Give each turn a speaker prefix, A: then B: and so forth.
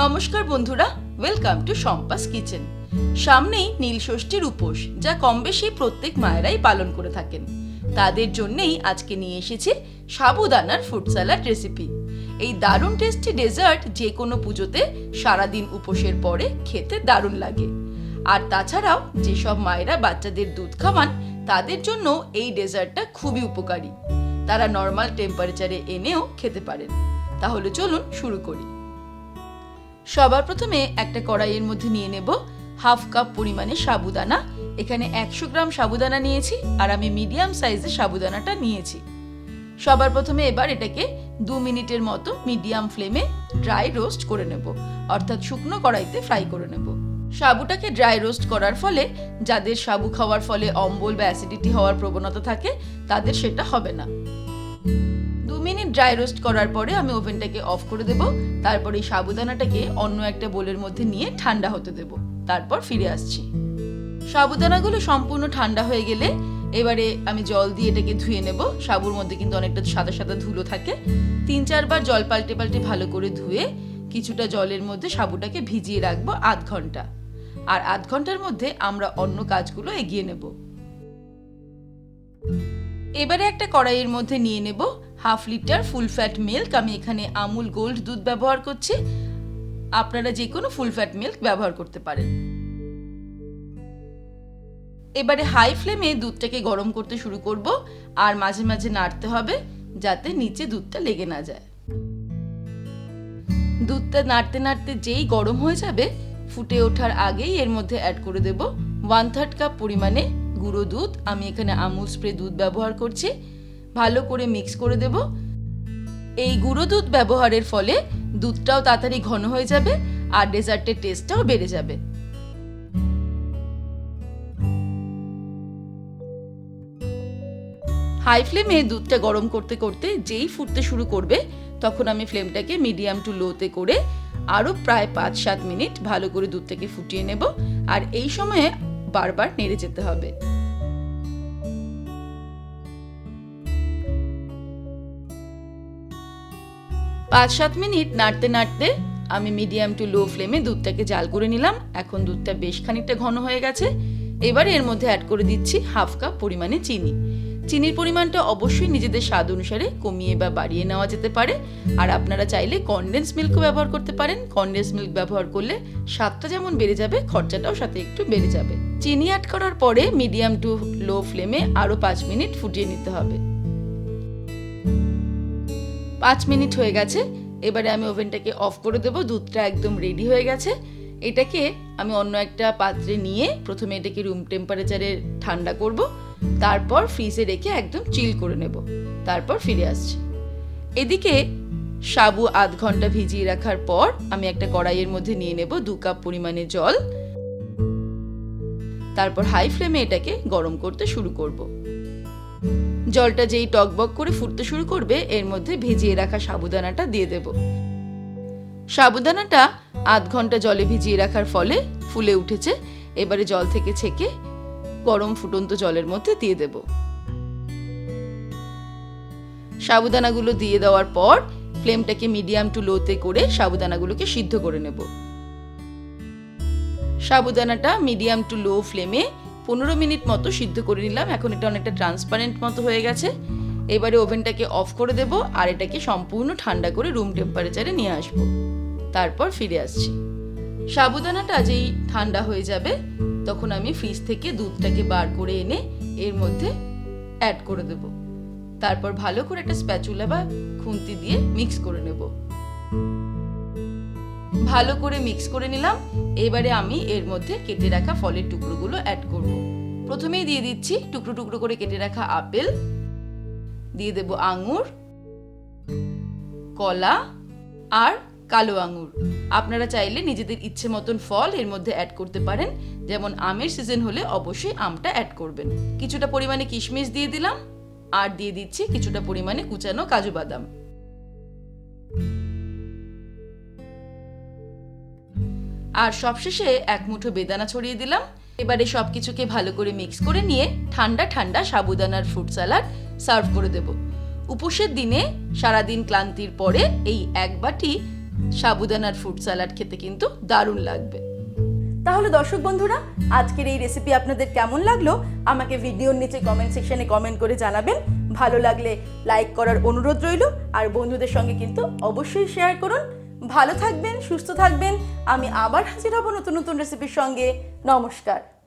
A: নমস্কার বন্ধুরা, welcome to Shampa's kitchen. সামনেই নীলষষ্ঠীর উপোস, যা কম বেশি প্রত্যেক মায়েরাই পালন করে থাকেন। তাদের জন্যই আজকে নিয়ে এসেছি সাবুদানার ফ্রুট স্যালাড রেসিপি। এই দারুণ টেস্টি ডেজার্ট যে কোনো পুজোতে সারাদিন উপোসের পরে খেতে দারুণ লাগে। আর তাছাড়াও যেসব মায়েরা বাচ্চাদের দুধ খাওয়ান তাদের জন্য এই ডেজার্টটা খুবই উপকারী। তারা নর্মাল টেম্পারেচারে এনেও খেতে পারেন। তাহলে চলুন শুরু করি। সবার প্রথমে একটা কড়াইয়ের মধ্যে নিয়ে নেব হাফ কাপ পরিমাণে সাবুদানা। এখানে 100 গ্রাম সাবুদানা নিয়েছি, আর আমি মিডিয়াম সাইজের সাবুদানাটা নিয়েছি। সবার প্রথমে এবার এটাকে 2 মিনিটের মতো মিডিয়াম ফ্লেমে ড্রাই রোস্ট করে নেব, অর্থাৎ শুকনো কড়াইতে ফ্রাই করে নেব। সাবুটাকে ড্রাই রোস্ট করার ফলে যাদের সাবু খাওয়ার ফলে অম্বল বা অ্যাসিডিটি হওয়ার প্রবণতা থাকে তাদের সেটা হবে না। 2 মিনিট ড্রাই রোস্ট করার পরে আমি ওভেনটাকে অফ করে দেব। তারপর এই সাবুদানাটাকে অন্য একটা বোলের মধ্যে নিয়ে ঠান্ডা হতে দেব। তারপর ফিরে আসছি। সাবুদানাগুলো সম্পূর্ণ ঠান্ডা হয়ে গেলে এবারে আমি জল দিয়ে এটাকে ধুয়ে নেব। সাবুর মধ্যে কিন্তু অনেকটা সাদা সাদা ধুলো থাকে। 3-4 বার জল পাল্টে পাল্টে ভালো করে ধুয়ে কিছুটা জলের মধ্যে সাবুটাকে ভিজিয়ে রাখবো আধ ঘন্টা। আর আধ ঘন্টার মধ্যে আমরা অন্য কাজগুলো এগিয়ে নেব। এবারে একটা কড়াইয়ের মধ্যে নিয়ে নেব half litre full fat milk. আমি এখানে আমুল গোল্ড দুধ ব্যবহার করছি। আপনারা যে কোনো ফুল ফ্যাট মিল্ক ব্যবহার করতে পারেন। এবারে হাই ফ্লেমে দুধটাকে গরম করতে শুরু করব, আর মাঝে মাঝে নাড়তে হবে যাতে নিচে দুধটা লেগে না যায়। দুধটা নাড়তে নাড়তে যেই গরম হয়ে যাবে, ফুটে ওঠার আগেই এর মধ্যে অ্যাড করে দেব 1/3 কাপ পরিমাণে গুঁড়ো দুধ। আমি এখানে আমুল স্প্রে দুধ ব্যবহার করছি। ভালো করে মিক্স করে দেব। এই গুঁড়ো দুধ ব্যবহারের ফলে দুধটাও তাড়াতাড়ি ঘন হয়ে যাবে, আর ডেজার্টের টেস্টটাও বেড়ে যাবে। হাই ফ্লেমে দুধটা গরম করতে করতে যেই ফুটতে শুরু করবে, তখন আমি ফ্লেমটাকে মিডিয়াম টু লোতে করে আরও প্রায় 5-7 মিনিট ভালো করে দুধটাকে ফুটিয়ে নেব। আর এই সময়ে বারবার নেড়ে যেতে হবে। পাঁচ 7 মিনিট নাড়তে নাড়তে আমি মিডিয়াম টু লো ফ্লেমে দুধটাকে জাল করে নিলাম। এখন দুধটা বেশ খানিকটা ঘন হয়ে গেছে। এবার এর মধ্যে অ্যাড করে দিচ্ছি হাফ কাপ পরিমাণে চিনি। চিনির পরিমাণটা অবশ্যই নিজেদের স্বাদ অনুসারে কমিয়ে বা বাড়িয়ে নেওয়া যেতে পারে। আর আপনারা চাইলে কনডেন্স মিল্কও ব্যবহার করতে পারেন। কনডেন্স মিল্ক ব্যবহার করলে স্বাদটা যেমন বেড়ে যাবে, খরচাটাও সাথে একটু বেড়ে যাবে। চিনি অ্যাড করার পরে মিডিয়াম টু লো ফ্লেমে আরও 5 মিনিট ফুটিয়ে নিতে হবে। 5 মিনিট হয়ে গেছে। এবারে আমি ওভেনটাকে অফ করে দেব। দুধটা একদম রেডি হয়ে গেছে। এটাকে আমি অন্য একটা পাত্রে নিয়ে প্রথমে এটাকে রুম টেম্পারেচারে ঠান্ডা করব, তারপর ফ্রিজে রেখে একদম চিল করে নেব। তারপর ফিরে আসছি। এদিকে সাবু আধ ঘন্টা ভিজিয়ে রাখার পর আমি একটা কড়াইয়ের মধ্যে নিয়ে নেব 2 কাপ পরিমাণে জল। তারপর হাই ফ্লেমে এটাকে গরম করতে শুরু করব। জলটা যেই টকবক করে ফুটতে শুরু করবে, এর মধ্যে ভিজিয়ে রাখা সাবুদানাটা দিয়ে দেব। সাবুদানাটা আধ ঘন্টা জলে ভিজিয়ে রাখার ফলে ফুলে উঠেছে। এবারে জল থেকে ছেঁকে গরম ফুটন্ত জলের মধ্যে দিয়ে দেব। সাবুদানাগুলো দিয়ে দেওয়ার পর ফ্লেমটাকে মিডিয়াম টু লোতে করে সাবুদানাগুলোকে সিদ্ধ করে নেব। সাবুদানাটা মিডিয়াম টু লো ফ্লেমে 15 মিনিট মতো সিদ্ধ করে নিলাম। এখন এটা অনেকটা ট্রান্সপারেন্ট মতো হয়ে গেছে। এবারে ওভেনটাকে অফ করে দেব, আর এটাকে সম্পূর্ণ ঠান্ডা করে রুম টেম্পারেচারে নিয়ে আসবো। তারপর ফিরে আসছি। সাবুদানাটা যেই ঠান্ডা হয়ে যাবে, তখন আমি ফ্রিজ থেকে দুধটাকে বার করে এনে এর মধ্যে অ্যাড করে দেব। তারপর ভালো করে একটা স্প্যাচুলা বা খুন্তি দিয়ে মিক্স করে নেব। ভালো করে মিক্স করে নিলাম। এবারে আমি এর মধ্যে কেটে রাখা ফলের টুকরোগুলো অ্যাড করব। প্রথমেই দিয়ে দিচ্ছি টুকরো টুকরো করে কেটে রাখা আপেল, দিয়ে দেব আঙুর, কলা আর কালো আঙুর। আপনারা চাইলে নিজেদের ইচ্ছে মতন ফল এর মধ্যে অ্যাড করতে পারেন। যেমন আমের সিজন হলে অবশ্যই আমটা অ্যাড করবেন। কিছুটা পরিমাণে কিশমিশ দিয়ে দিলাম, আর দিয়ে দিচ্ছি কিছুটা পরিমাণে কুচানো কাজু বাদাম। আর সবশেষে 1 মুঠো বেদানা ছড়িয়ে দিলাম। এবারে সবকিছুকে ভালো করে মিক্স করে নিয়ে ঠান্ডা ঠান্ডা সাবুদানার ফ্রুট স্যালাড সার্ভ করে দেব। উপোসের দিনে সারাদিন ক্লান্তির পরে এই এক বাটি সাবুদানার ফ্রুট স্যালাড খেতে কিন্তু দারুণ লাগবে।
B: তাহলে দর্শক বন্ধুরা, আজকের এই রেসিপি আপনাদের কেমন লাগলো আমাকে ভিডিওর নিচে কমেন্ট সেকশনে কমেন্ট করে জানাবেন। ভালো লাগলে লাইক করার অনুরোধ রইল, আর বন্ধুদের সঙ্গে কিন্তু অবশ্যই শেয়ার করুন। ভালো থাকবেন, সুস্থ থাকবেন। আমি আবার হাজির হব নতুন নতুন রেসিপির সঙ্গে। নমস্কার।